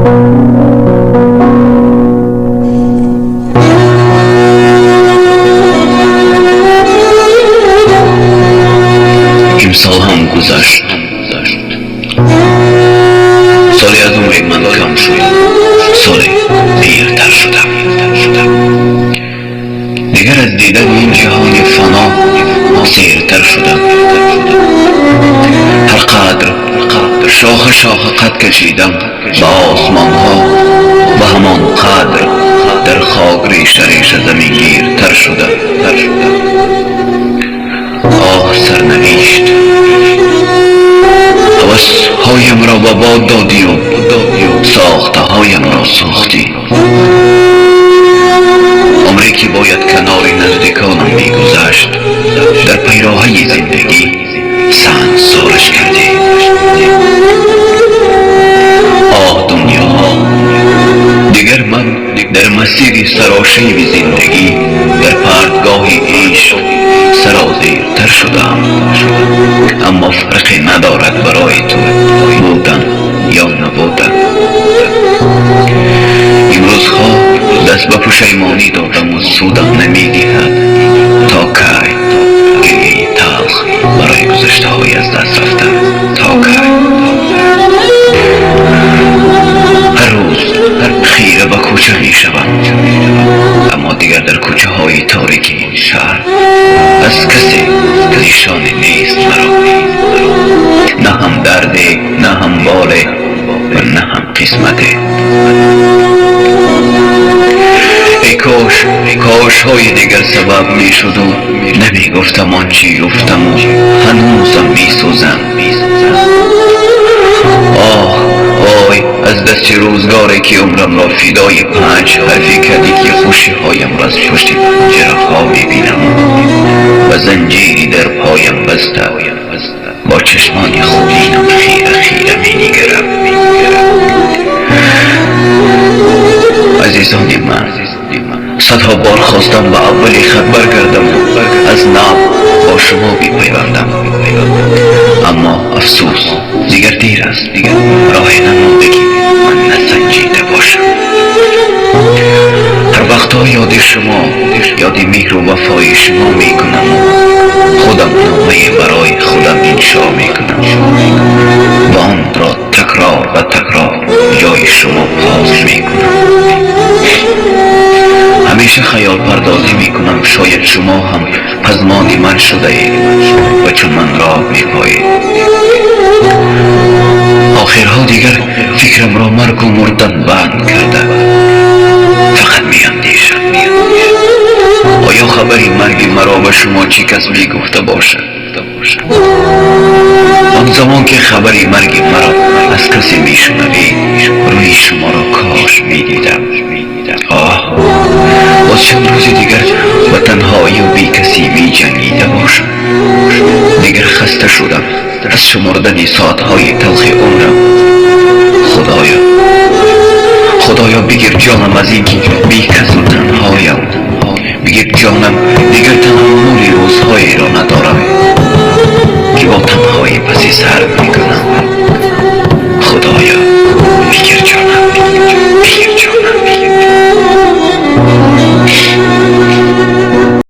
امسال هم گذشت. سالی از عمر من کم شد، سالی دیرتر شدم. دیگر از دیدن این جهان فنا سیرتر شدم. هر قدر شاخ شاخ قد کشیدم به آسمان ها، و همان قدر در خاک ریشه ریشه زمین گیرتر شدم. آه سرنوشت، هوس هایم را به باد دادی و ساخته هایم را ساختی. عمری که باید کنار نزدیکانم میگذشت، در پیراهی زندگی سنگسارش کردی. آه دنیا، دیگر من در مسیر سراشیب زندگی در پرتگاه عشق سرازیرتر شدم. اما فرقی ندارد برای تو بودن یا نبودن. امروز خواب دست به پشیمانی دادم و سودم نمیدهد. تا کی گریه تلخ برای گذشته های از دست رفته؟ تا کی؟ هر روز خیره به کوچه می شوم، اما دیگر در کوچه های تاریکی این شهر از کسی نشانی نیست مرا. نه هم درده، نه هم باله و نه هم قسمته. ای کاش های دیگر سبب می شد و نمی گفتم آنچی گفتم و هنوزم می سوزم. آه وای از دست روزگاری که عمرم را فدای 5 حرفی کردی که خوشی هایم را از پشت پنجره ها می بینم و زنجیری در پایم بسته با چشمان خونینم خیره خیره می نگرم. عزیزان من، صدها بار خواستم به اولی خط برگردم از نو با شما پیوندم، اما افسوس دیگر دیر است. راه نمانده که من نسنجیده باشم. هر وقتا یاد شما، یاد مهر و وفای شما میکنم و خودم نامه برای خودم انشا میکنم و آن را تکرار و تکرار جای شما پاس میکنم. همیشه خیال پردازی میکنم شاید شما هم پزمان من شده اید و چون من راه میپایید. آخرها دیگر فکرم را مرگ و مردن بند کرده. فقط میاندیشم آیا خبری مرگ مرا به شما چی کس میگفته باشد؟ آن زمان که خبری مرگ مرا از کسی میشنوید روی شما را کاش میدیدم. آه باز چند روز دیگر به تنهایی و بی کسی می جنگیده باشم. دیگر خسته شدم از شمردن ساعتهای تلخ عمرم. خدایا بگیر جانم از این بی کس و تنهایم. بگیر جانم دیگر تحمل روزهایی را